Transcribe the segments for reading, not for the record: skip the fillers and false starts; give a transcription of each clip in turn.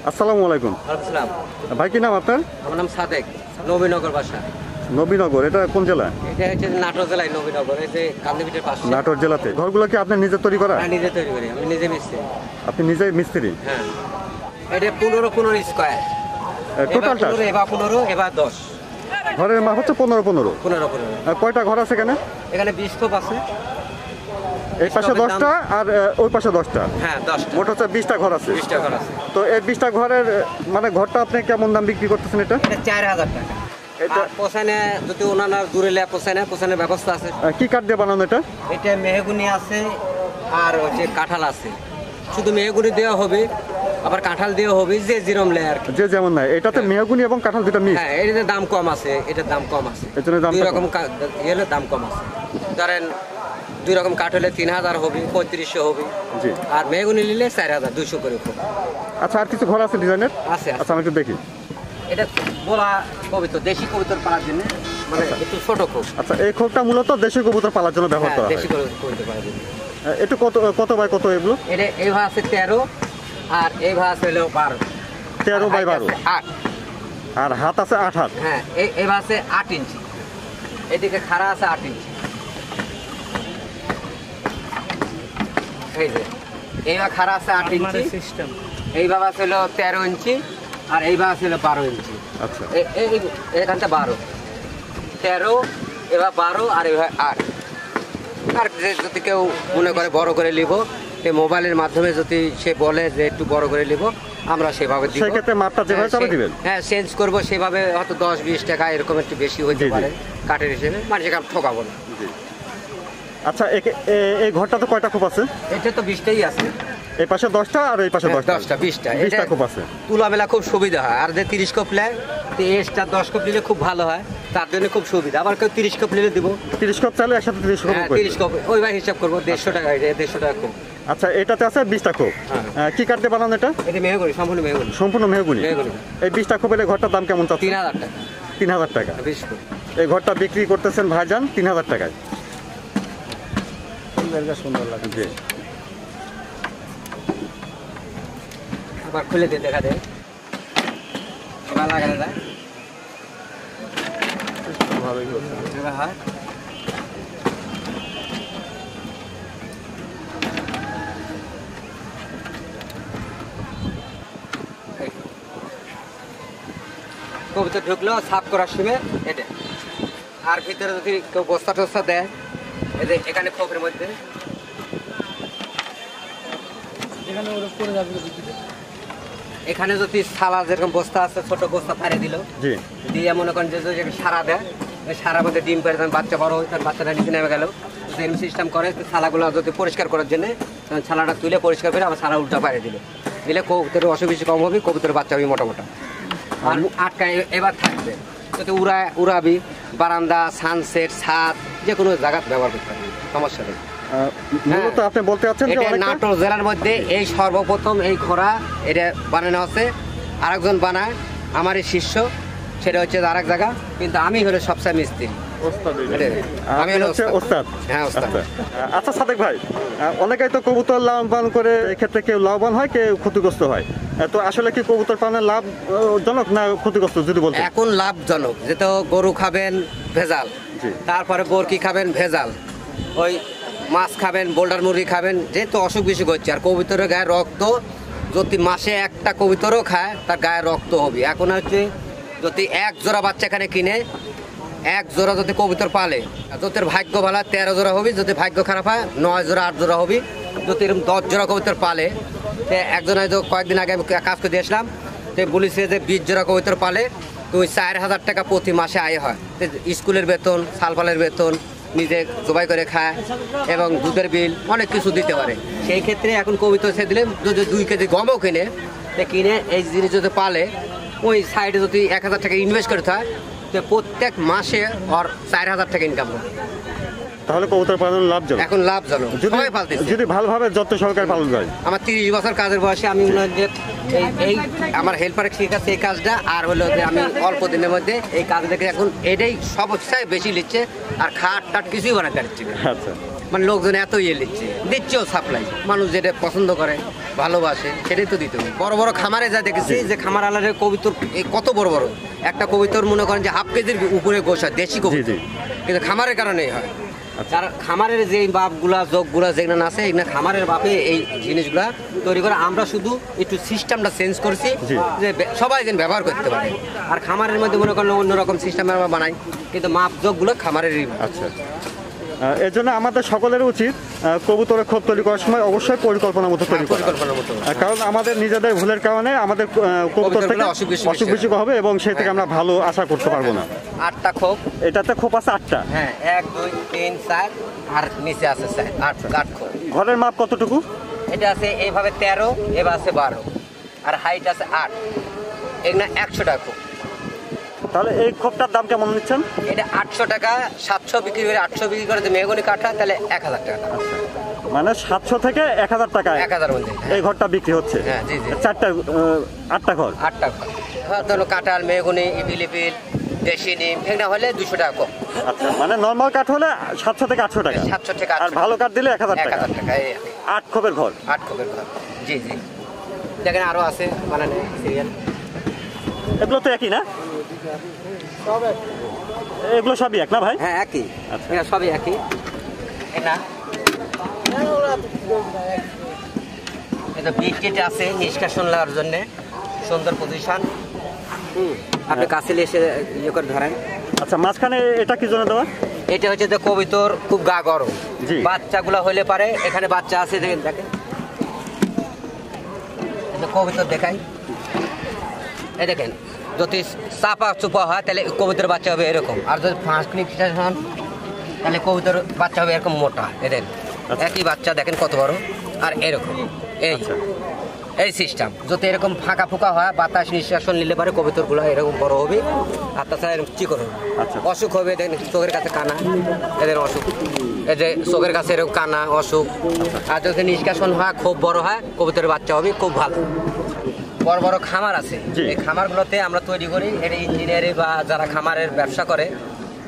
আসসালামু আলাইকুম। আসসালাম। ভাই কি নাম আপনার? আমার নাম সাদেক, নবীনগর বাসা। নবীনগর, এটা কোন জেলা? এটা হচ্ছে নাটোর জেলায় নবীনগর, এই যে কান্দিবিটের পাশে। নাটোর জেলাতে। ঘরগুলো কি আপনি নিজে তৈরি করা? হ্যাঁ, নিজে তৈরি করি, আমি নিজে মিস্ত্রি। আপনি নিজেই মিস্ত্রি? হ্যাঁ। এটা 15 স্কয়ার। টোটালটা? এবার 15, এবার 10। ঘরের মাপ হচ্ছে 15। কয়টা ঘর আছে এখানে? এখানে 20 খোপ আছে। এই পাশে 10টা আর ওই পাশে 10টা। হ্যাঁ, 10টা। মোট হচ্ছে 20টা ঘর আছে। 20টা ঘর আছে। তো এই 20টা ঘরের মানে ঘরটা আপনি কেমন দাম বিক্রি করতেছেন এটা? এটা 4000 টাকা। এটা পোষানে যদি ওনারা দূরে লে পোষানের ব্যবস্থা আছে। কি কাঠ দিয়ে বানানো এটা? এটা মেহগুনি আছে আর হচ্ছে কাঁঠাল আছে। শুধু মেহগুনি দেওয়া হবে, আবার কাঁঠাল দেওয়া হবে, যে যেরকম লে আর কি। যে যেমন নাই, এটাতে মেহগুনি এবং কাঁঠাল দুটো মিক্স। হ্যাঁ, এটার দাম কম আছে, এটার দাম কম আছে। এর জন্য দাম দুই রকম এলে দাম কম আছে। ধরেন 2 রকম কাঠ হলে 3000 হবে, 3500 হবে। জি। আর মেহগুনি নিলে 4200 করে হবে। আচ্ছা, আর কিছু ঘর আছে ডিজাইনের? আছে। আচ্ছা, আমি একটু দেখি। এটা বলা কবিতর, দেশি কবিতর পালার জন্য, মানে একটু ছোট খোপ। আচ্ছা, এই খোপটা মূলত দেশি কবুতর পালার জন্য ব্যবহার করা হয়। দেশি কবিতর পালার জন্য। একটু কত বাই কত এগুলো? এটা এই ভাগ আছে 13 আর এই ভাগ আছে 12। 13 বাই 12। 8। আর হাত আছে 8 হাত। হ্যাঁ, এই ভাগ আছে 8 ইঞ্চি। এদিকে খাড়া আছে 8 ইঞ্চি। এই যে এই ভাগ খাড়া আছে 8 ইঞ্চি সিস্টেম। এই ভাগ আছে 13 ইঞ্চি আর এই ভাগ আছে 12 ইঞ্চি। আচ্ছা, এখানটা 12, 13, এবার 12 আর এবার 8। আর যদি কেউ মনে করে বড় করে নিব, মোবাইলের মাধ্যমে যদি সে বলে যে একটু বড় করে নিব, আমরা সেভাবে দিব। সেই ক্ষেত্রে মাপটা যেভাবে চাবে দিবেন। হ্যাঁ, চেঞ্জ করব সেভাবে, হয়তো 10-20 টাকা এরকম একটু বেশি হইতে পারে কাঠের হিসেবে, মানে কাঠ ঠকাবো না। আচ্ছা, এই ঘরটা তো কয়টা খোপ আছে? এটা তো 20টাই আছে। এই পাশে 10টা আর এই পাশে 10টা। 20টা খোপ আছে। তুলা মেলা খুব সুবিধা হয়। আর যে 30 খোপ নেয়, এক্সট্রা 10 খোপ নিলে খুব ভালো হয়, তার জন্য খুব সুবিধা। আবার কেউ 30 খোপ নিলে দিব। 30 খোপ চাইলে একসাথে 30 খোপ। 30 খোপ ওইভাবে হিসাব করবো, 150 টাকা। 150 টাকা খোপ। আচ্ছা, এটাতে আছে 20টা খোপ। কি কাঠ দিয়ে বানানো এটা? এটা মেহগুনি, সম্পূর্ণ মেহগুনি। সম্পূর্ণ মেহগুনি। এই 20টা খোপের ঘরটার দাম কেমন চাচ্ছেন? 3000 টাকা। 3000 টাকা। 20 খোপ। এই ঘরটা বিক্রি করতেছেন ভাইজান 3000 টাকায়। সুন্দর লাগে। জি। আবার খুলে দিয়ে দেখা দেয়, ভালো লাগে না? ভালোই করছে। হ্যাঁ, কবিতা ঢুকলো সাফ করার সময় এটা। আর ভিতরে যদি কেউ বস্তা টস্তা দেয়, এই যে এখানে খোপের মধ্যে এখানে যদি সালা যেরকম বস্তা আছে, ছোট বস্তা ফাড়ে দিল, দিয়ে মনে করেন যে সারা দেয়, সারার মধ্যে ডিম পেরে বাচ্চা বড় হয়, তার বাচ্চাটা নিচে নেমে গেল, এরকম সিস্টেম করে। সালাগুলো যদি পরিষ্কার করার জন্য ছালাটা তুলে পরিষ্কার করে আবার সালা উল্টা পাড়ে দিলে কবুতরের অসুখ বেশি কম হবে, কবুতরের বাচ্চা হবে মোটা মোটা। আর আটকা এবার থাকবে, যদি উড়াবি বারান্দা, সানসেট, ছাদ, যে কোনো জায়গায় ব্যবহার করতে পারবি, সমস্যা নেই। মূলত আপনি বলতে চাচ্ছেন যে নাটোর জেলার মধ্যে এই সর্বপ্রথম এই ঘোড়া এটা বানানো হচ্ছে। আরেকজন বানায়, আমারই শিষ্য, সেটা হচ্ছে আরেক জায়গা, কিন্তু আমি হলো সবচেয়ে মিস্ত্রি। আমি হচ্ছে ওস্তাদ। হ্যাঁ, ওস্তাদ। আচ্ছা সাদেক ভাই, অনেকেই তো কবুতর লালন করে, এক্ষেত্রে কেউ লাভবান হয়, কেউ ক্ষতিগ্রস্ত হয়। তো আসলে কি কবুতর পালনের লাভজনক না ক্ষতিগ্রস্ত যদি বলতে? এখন লাভজনক। যেহেতু গরু খাবেন ভেজাল, তারপরে বরকি খাবেন ভেজাল, ওই মাছ খাবেন, বোল্ডার মুরগি খাবেন, যেহেতু অসুখ বিসুখ হচ্ছে। আর কবুতরের গায়ে রক্ত, যদি মাসে একটা কবুতরও খায় তার গায়ে রক্ত হবে। এখন হচ্ছে যদি 1 জোড়া বাচ্চা এখানে কিনে 1 জোড়া যদি কবুতর পালে, যদি ভাগ্য ভালো 13 জোড়া হবে, যদি ভাগ্য খারাপ হয় 9 জোড়া 8 জোড়া হবে। যদি এরকম 10 জোড়া কবুতর পালে, একজন হয়তো কয়েকদিন আগে আমি কাজ করে দিয়েছিলাম, তো বলেছে যে 20 জোড়া কবুতর পালে তুই 4000 টাকা প্রতি মাসে আয় হয়। স্কুলের বেতন, সালফালের বেতন, নিজে জবাই করে খায় এবং দুধের বিল, অনেক কিছু দিতে পারে। সেই ক্ষেত্রে এখন কবুতর ছেড়ে দিলে যদি 2 কেজি গমও কিনে এই জিনিস যদি পালে, ওই সাইডে যদি 1000 টাকা ইনভেস্ট করতে হয়, তো প্রত্যেক মাসে ওর 4000 টাকা ইনকাম হবে। তাহলে কবুতর পালন লাভজনক। এখন লাভজনক, সবাই পালতেছে যদি ভালোভাবে যত্ন সহকারে পালন যায়। আমার 30 বছর কাজের বয়সে আমি এই আমার হেল্পার শিখাচ্ছে এই কাজটা। আর হলো যে আমি অল্প দিনের মধ্যে এই কাজ দেখে এখন এটাই সবচেয়ে বেশি নিচ্ছে। আর খাট টাট কিছুই বানাতে পারছি না। আচ্ছা, মানে লোকজন এত নিচ্ছে, দিচ্ছেও সাপ্লাই, মানুষ যেটা পছন্দ করে। ভালোবাসে সেটাই তো দিতে হবে। বড় বড় খামারে যা দেখেছি যে খামার আলারের কবুতর কত বড় বড়, একটা কবুতর মনে করেন যে হাফ কেজির উপরে গোস হয়, দেশি কবুতর, কিন্তু খামারের কারণেই হয়। আর খামারের যে বাপগুলা যোগগুলা যেগুলো আছে এগুলো খামারের বাপে এই জিনিসগুলা তৈরি করে, আমরা শুধু একটু সিস্টেমটা চেঞ্জ করছি যে সবাই যেন ব্যবহার করতে পারে। আর খামারের মধ্যে মনে করেন অন্যরকম সিস্টেম আমরা বানাই, কিন্তু মাপ যোগগুলো খামারেরই। আচ্ছা, এর জন্য আমাদের সকলের উচিত কবুতরের খোপ তৈরি করার সময় অবশ্যই পরিকল্পনা মতো তৈরি করা, কারণ আমাদের নিজেদের ভুলের কারণে আমাদের কবুতর থেকে অসুখ বিসুখ হবে এবং সেই থেকে আমরা ভালো আশা করতে পারবো না। 8টা খোপ, এটাতে খোপ আছে 8টা। হ্যাঁ, 1 2 3 4 আর নিচে আছে 8 খোপ। ঘরের মাপ কতটুকু? এটা আছে এইভাবে 13, এবার আছে 12, আর হাইট আছে 8। এগুলো 100 টাকা খোপ। তাহলে এই খোপটার দাম কেমন নিচ্ছেন? এটা 800 টাকা, 700 বিক্রি করে, 800 বিক্রি করে মেহগনি কাঠা তাহলে 1000 টাকা। মানে 700 থেকে 1000 টাকা 1000 মধ্যে এই ঘরটা বিক্রি হচ্ছে। হ্যাঁ, জি জি। 8টা ঘর। 8টা ঘর ধরো কাঁঠাল, মেহগনি, ইপিলিপিল, দেশি নিম এগুলো হলে 200 টাকা কম। আচ্ছা, মানে নরমাল কাঠ হলে 700 থেকে 800 টাকা, 700 থেকে 800, আর ভালো কাঠ দিলে 1000 টাকা। 1000 টাকা। 8 খোপের ঘর। 8 খোপের ঘর, জি জি। দেখেন আরো আছে বানানো সিরিয়াল। এগুলো তো একই না? এগুলো সবই এক না ভাই? হ্যাঁ, একই। আচ্ছা, এটা সবই একই। এটা এটা বিট আছে নিষ্কাশন লাগার জন্য, সুন্দর পজিশন। আপনি কাছে এসে ইয়ে করে ধরেন। আচ্ছা, মাঝখানে এটা কি জন্য দেওয়া? এটা হচ্ছে যে কবুতর খুব গা গরম, জি, বাচ্চাগুলো হলে পারে, এখানে বাচ্চা আছে দেখেন, কবুতর দেখাই, এই দেখেন যদি চাপা চুপা হয় তাহলে কবুতর বাচ্চা হবে এরকম, আর যদি 5 মিনিট হন তাহলে কবুতর বাচ্চা হবে এরকম মোটা। এদের একই বাচ্চা দেখেন কত বড়, আর এরকম এই সিস্টেম। যদি এরকম ফাঁকা ফুকা হয়, বাতাস নিঃশ্বাসন নিলে পারে কবুতরগুলো এরকম বড় হবে, আর তাছাড়া এরকম চিকন হবে। অসুখ হবে, দেখেন চোখের কাছে কানা, এদের অসুখ, এই যে চোখের কাছে এরকম কানা অসুখ। আর যদি নিষ্কাশন হয় খুব বড় হয়, কবুতরের বাচ্চা হবে খুব ভালো। বড় বড় খামার আছে, এই খামারগুলোতে আমরা তৈরি করি, এটা ইঞ্জিনিয়ারিং বা যারা খামারের ব্যবসা করে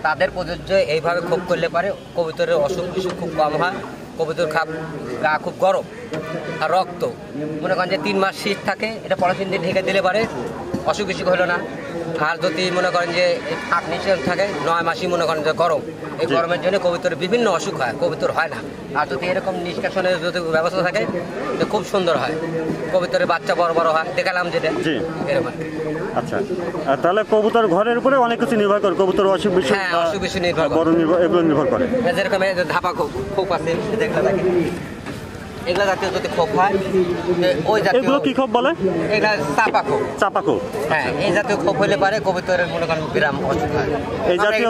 তাদের প্রযোজ্য। এইভাবে খোপ করলে পারে কবুতরের অসুখ বিসুখ খুব কম হয়। কবুতর গা খুব গরম আর রক্ত, মনে করেন যে 3 মাস শীত থাকে, এটা পলিথিন দিয়ে ঢেকে দিলে পারে অসুখ বিসুখ হলো না। আর যদি মনে করেন যে ফাঁক নিচে থাকে 9 মাসই মনে করেন যে গরম, এই গরমের জন্য কবুতরের বিভিন্ন অসুখ হয়, কবুতর হয় না। আর যদি এরকম নিষ্কাশনের যদি ব্যবস্থা থাকে খুব সুন্দর হয়, কবুতরের বাচ্চা বড় বড় হয়, দেখালাম যেটা এরকম। আচ্ছা, তাহলে কবুতর ঘরের উপরে অনেক কিছু নির্ভর করে, কবুতর অসুখ বিসুখ, হ্যাঁ অসুখ বিসুখ নির্ভর করে, বড় এগুলো নির্ভর করে। যেরকম ধাপা খোপ আছে দেখলে দেখেন, এগুলা জাতীয় যদি খোপ হয়, ওই জাতীয় এগুলো কি খোপ বলে? এগুলা চাপা খোপ। চাপা খোপ, হ্যাঁ, এই জাতীয় খোপ হলে পারে কবুতরের মনে করেন বিরাম অসুখ হয়। এই জাতীয়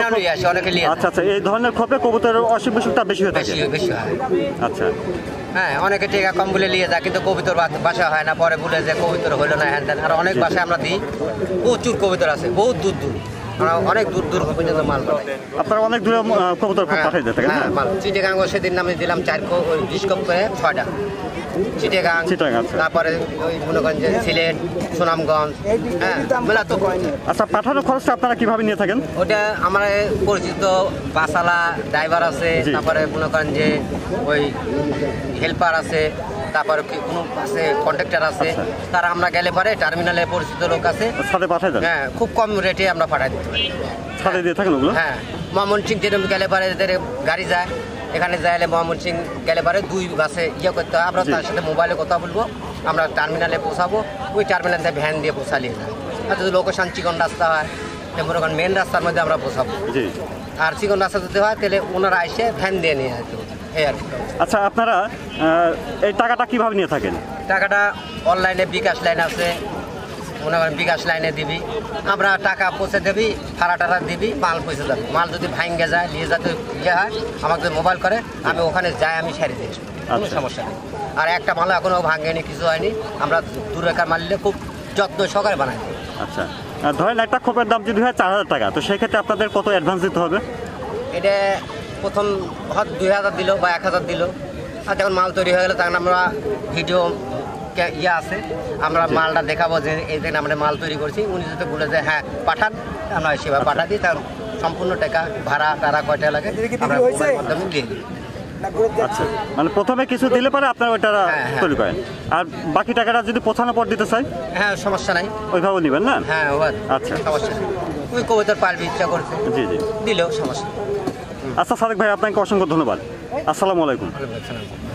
অনেকে নিয়ে, আচ্ছা আচ্ছা, এই ধরনের খোপে কবুতরের অসুখ বিসুখটা বেশি হয়ে থাকে, বেশি হয়। আচ্ছা, হ্যাঁ, অনেকে টিকা কম বলে নিয়ে যায়, কিন্তু কবুতর বাসা হয় না, পরে বলে যে কবুতর হলো না হ্যান ত্যান। আর অনেক বাসায় আমরা দিই, প্রচুর কবুতর আছে, বহুত দূর দূর, আমরা অনেক দূর দূর পর্যন্ত মাল পাঠাই। আপনারা অনেক দূরে কবুতর পাঠাই দিতে থাকেন? হ্যাঁ, মাল চিটাগাং সেদিন আমি দিলাম 4 কপ করে 6টা চিটাগাং, তারপরে ওই মনে করেন যে সিলেট, সুনামগঞ্জ, হ্যাঁ মেলা তো। আচ্ছা, পাঠানোর খরচটা আপনারা কিভাবে নিয়ে থাকেন? ওটা আমার পরিচিত বাসালা ড্রাইভার আছে, তারপরে মনে করেন যে ওই হেল্পার আছে, তারপরে কোনো আছে কন্ট্রাক্টর আছে, তারা আমরা গেলে পরে টার্মিনালে পরিচিত লোক আছে, সাথে পাঠাই দেন। হ্যাঁ, খুব কম রেটে আমরা পাঠাই দিতে পারি, সাথে দিয়ে থাকেন ওগুলো। হ্যাঁ, ময়মনসিংহ যেরকম গেলে পরে এদের গাড়ি যায়, এখানে যাইলে ময়মনসিংহ গেলে পরে 2 বাসে ইয়ে করতে হয়, আমরা তার সাথে মোবাইলে কথা বলবো, আমরা টার্মিনালে পৌঁছাবো, ওই টার্মিনালে ভ্যান দিয়ে পৌঁছালিয়ে যায়। আর যদি লোকেশন চিকন রাস্তা হয়, মনে করেন মেন রাস্তার মধ্যে আমরা পৌঁছাবো, আর চিকন রাস্তা যদি হয় তাহলে ওনারা এসে ভ্যান দিয়ে নিয়ে যেতে এই আর কি। আচ্ছা, আপনারা এই টাকাটা কিভাবে নিয়ে থাকেন? টাকাটা অনলাইনে বিকাশ লাইন আছে, মনে করেন বিকাশ লাইনে দিবি, আমরা টাকা পৌঁছে দেবি, ভাড়া টাড়া দিবি, মাল পৌঁছে যাবে। মাল যদি ভাঙ্গে যায়, নিয়ে যাতে ইয়ে হয়, আমাকে যদি মোবাইল করে, আমি ওখানে যাই, আমি সারি দিই, কোনো সমস্যা নেই। আর একটা মাল এখনও ভাঙেনি, কিছু হয়নি, আমরা দূরেকার মাল নিলে খুব যত্ন সহকারে বানাই দিই। আচ্ছা, ধরেন একটা খোপের দাম যদি হয় 4000 টাকা, তো সেক্ষেত্রে আপনাদের কত অ্যাডভান্স দিতে হবে? এটা প্রথম হয়তো 2000 দিল বা 1000 দিল, আর যখন মাল তৈরি হয়ে গেলে তখন আমরা ভিডিও ইয়ে আছে, আমরা মালটা দেখাবো যে এই দিন আমরা মাল তৈরি করছি, উনি যদি বলে যে হ্যাঁ পাঠান, আমরা সেভাবে পাঠা দিই, তার সম্পূর্ণ টাকা ভাড়া টাড়া কয়টা লাগে আমরা মোবাইলের মাধ্যমে দিয়ে দিই। আচ্ছা, মানে প্রথমে কিছু দিলে পরে আপনারা ওইটা হ্যাঁ। তৈরি করেন, আর বাকি টাকাটা যদি পছানোর পর দিতে চাই হ্যাঁ সমস্যা নাই, ওইভাবে নেবেন না? হ্যাঁ আচ্ছা। সমস্যা নেই, ওই কবুতর পালবে ইচ্ছা করছে জি জি। দিলেও সমস্যা নেই। আচ্ছা সাদেক ভাই, আপনাকে অসংখ্য ধন্যবাদ। আসসালামু আলাইকুম। ওয়ালাইকুম আসসালাম।